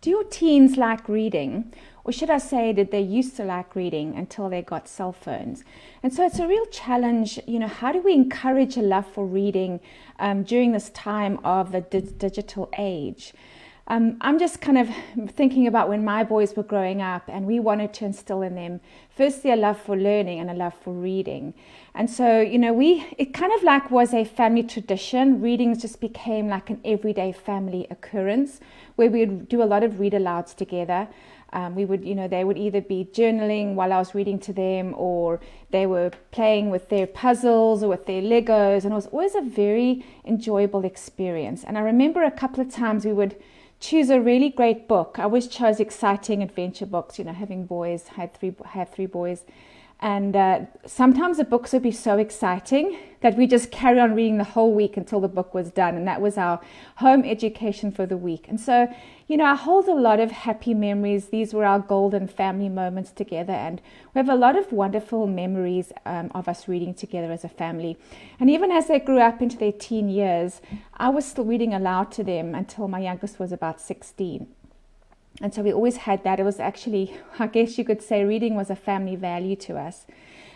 Do your teens like reading? Or should I say, did they used to like reading until they got cell phones? And so it's a real challenge, how do we encourage a love for reading during this time of the digital age? I'm just kind of thinking about when my boys were growing up and we wanted to instill in them, firstly, a love for learning and a love for reading. And so, it kind of like was a family tradition. Reading just became like an everyday family occurrence where we would do a lot of read alouds together. We would, they would either be journaling while I was reading to them, or they were playing with their puzzles or with their Legos. And it was always a very enjoyable experience. And I remember a couple of times we would choose a really great book. I always chose exciting adventure books, having boys, have three boys. And sometimes the books would be so exciting that we just carry on reading the whole week until the book was done. And that was our home education for the week. And so, I hold a lot of happy memories. These were our golden family moments together. And we have a lot of wonderful memories of us reading together as a family. And even as they grew up into their teen years, I was still reading aloud to them until my youngest was about 16. And so we always had that. It was actually, I guess you could say, reading was a family value to us.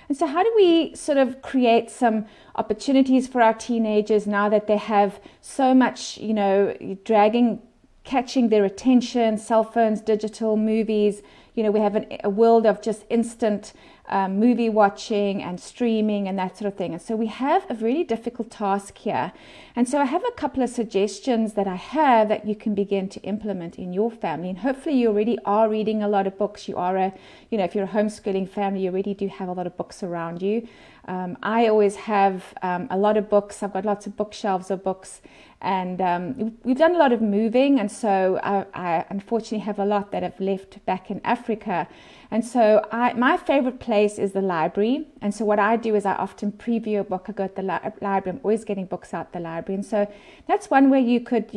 And so how do we sort of create some opportunities for our teenagers now that they have so much, catching their attention, cell phones, digital movies? We have a world of just instant movie watching and streaming and that sort of thing. And so we have a really difficult task here. And so I have a couple of suggestions that I have that you can begin to implement in your family. And hopefully you already are reading a lot of books. You are if you're a homeschooling family, you already do have a lot of books around you. I always have a lot of books. I've got lots of bookshelves of books. And we've done a lot of moving, and so I unfortunately have a lot that have left back in Africa. And so my favorite place is the library. And so what I do is I often preview a book. I go to the library. I'm always getting books out the library. And so that's one way you could,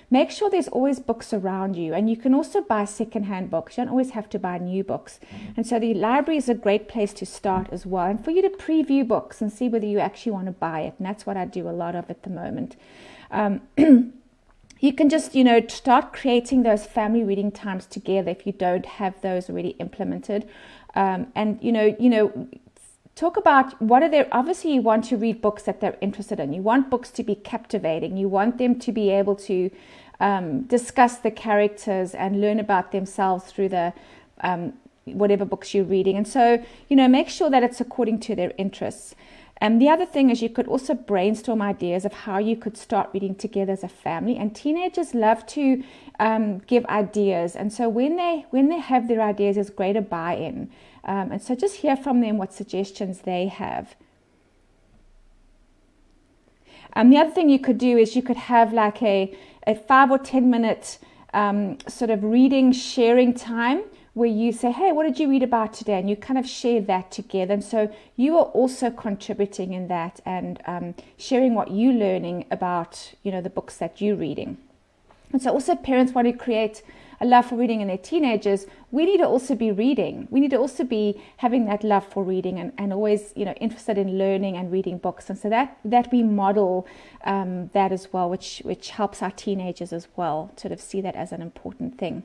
make sure there's always books around you. And you can also buy secondhand books. You don't always have to buy new books. And so the library is a great place to start as well. And for you to preview books and see whether you actually want to buy it. And that's what I do a lot of at the moment. You can just, start creating those family reading times together if you don't have those already implemented. Talk about what are their, obviously you want to read books that they're interested in. You want books to be captivating. You want them to be able to discuss the characters and learn about themselves through the whatever books you're reading. And so, make sure that it's according to their interests. And the other thing is you could also brainstorm ideas of how you could start reading together as a family. And teenagers love to give ideas. And so when they have their ideas, there's greater buy-in. And so just hear from them what suggestions they have. The other thing you could do is you could have like a 5 or 10 minute sort of reading sharing time, where you say, hey, what did you read about today? And you kind of share that together. And so you are also contributing in that and sharing what you're learning about, the books that you're reading. And so also parents want to create a love for reading in their teenagers. We need to also be reading. We need to also be having that love for reading and always, interested in learning and reading books. And so that we model that as well, which helps our teenagers as well, sort of see that as an important thing.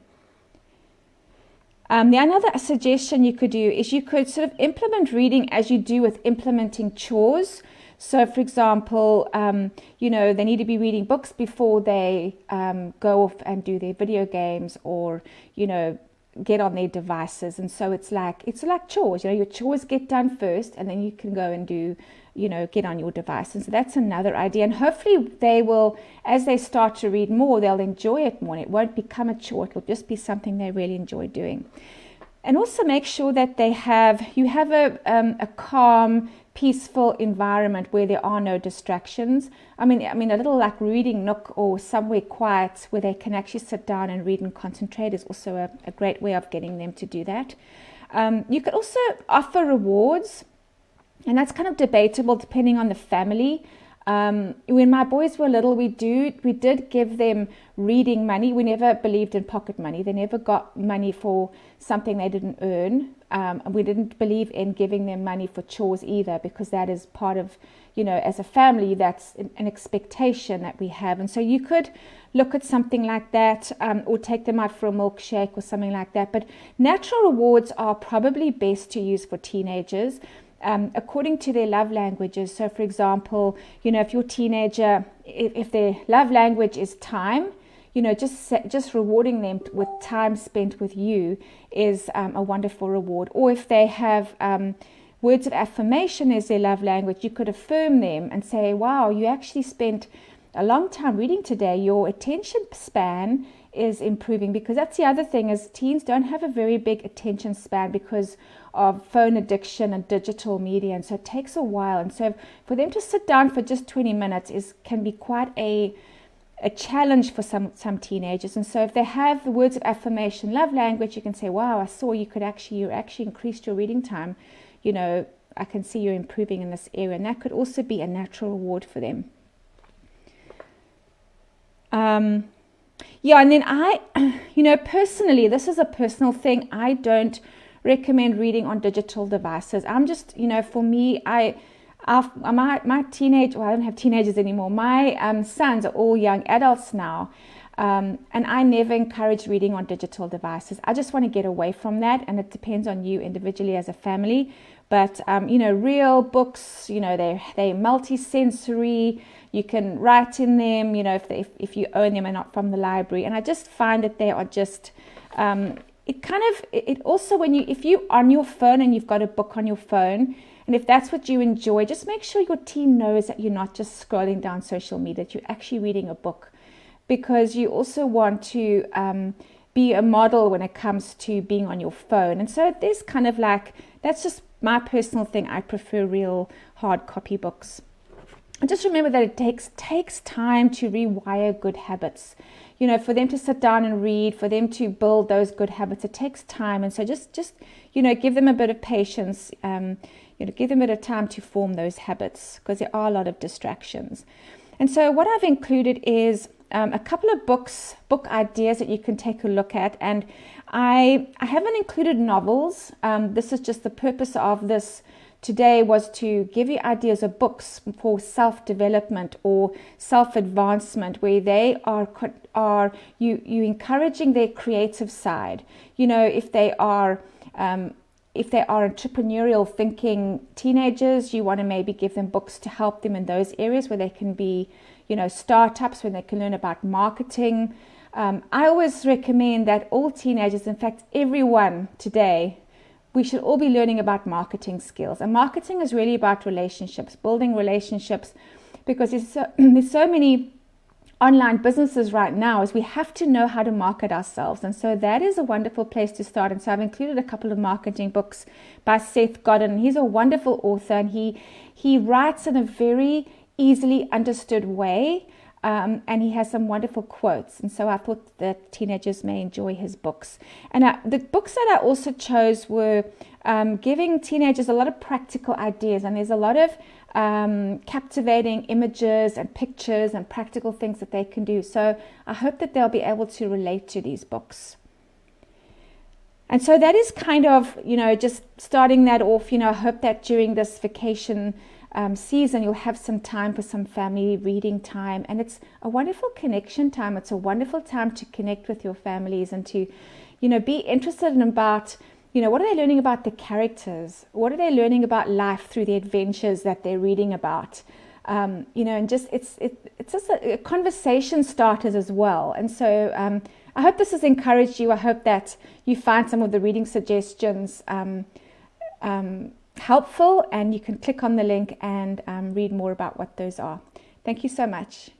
The another suggestion you could do is you could sort of implement reading as you do with implementing chores. So, for example, they need to be reading books before they go off and do their video games or, get on their devices. And so it's like chores. Your chores get done first, and then you can go and do, get on your device. And so that's another idea. And hopefully they will, as they start to read more, they'll enjoy it more. It won't become a chore. It'll just be something they really enjoy doing. And also make sure that you have a calm, peaceful environment where there are no distractions. I mean, a little like reading nook or somewhere quiet where they can actually sit down and read and concentrate is also a great way of getting them to do that. You could also offer rewards, and that's kind of debatable depending on the family. When my boys were little, we did give them reading money. We never believed in pocket money. They never got money for something they didn't earn. We didn't believe in giving them money for chores either, because that is part of, as a family, that's an expectation that we have. And so you could look at something like that, or take them out for a milkshake or something like that. But natural rewards are probably best to use for teenagers, according to their love languages. So, for example, if your teenager, if their love language is time, just rewarding them with time spent with you is a wonderful reward. Or if they have words of affirmation as their love language, you could affirm them and say, wow, you actually spent a long time reading today. Your attention span is improving, because that's the other thing, is teens don't have a very big attention span because of phone addiction and digital media, and so it takes a while. And so for them to sit down for just 20 minutes can be quite a challenge for some teenagers. And so if they have the words of affirmation love language, you can say, wow, I saw you actually increased your reading time. I can see you're improving in this area. And that could also be a natural reward for them. And then I, personally, this is a personal thing. I don't recommend reading on digital devices. I'm just, for me, my teenage, well, I don't have teenagers anymore. My sons are all young adults now. And I never encourage reading on digital devices. I just want to get away from that. And it depends on you individually as a family. But, real books, they're multi-sensory. You can write in them, if you own them and not from the library. And I just find that they are just, it also, if you're on your phone and you've got a book on your phone, and if that's what you enjoy, just make sure your teen knows that you're not just scrolling down social media, that you're actually reading a book, because you also want to be a model when it comes to being on your phone. And so there's kind of that's just my personal thing. I prefer real hard copy books. And just remember that it takes time to rewire good habits. For them to sit down and read, for them to build those good habits, it takes time. And so just give them a bit of patience. Give them a bit of time to form those habits, because there are a lot of distractions. And so what I've included is a couple of book ideas that you can take a look at. And I haven't included novels. This is just the purpose of this today, was to give you ideas of books for self-development or self-advancement, where they are you encouraging their creative side. If they are entrepreneurial thinking teenagers, you want to maybe give them books to help them in those areas where they can be, startups, where they can learn about marketing. I always recommend that all teenagers, in fact, everyone today, we should all be learning about marketing skills. And marketing is really about relationships, building relationships, because there's so many online businesses right now, is we have to know how to market ourselves. And so that is a wonderful place to start. And so I've included a couple of marketing books by Seth Godin. He's a wonderful author, and he writes in a very easily understood way. And he has some wonderful quotes. And so I thought that teenagers may enjoy his books. And the books that I also chose were giving teenagers a lot of practical ideas. And there's a lot of captivating images and pictures and practical things that they can do. So I hope that they'll be able to relate to these books. And so that is kind of, just starting that off. I hope that during this vacation season, you'll have some time for some family reading time. And it's a wonderful connection time. It's a wonderful time to connect with your families and to, be interested in about, what are they learning about the characters? What are they learning about life through the adventures that they're reading about? And just it's just a conversation starters as well. And so I hope this has encouraged you. I hope that you find some of the reading suggestions helpful, and you can click on the link and read more about what those are. Thank you so much.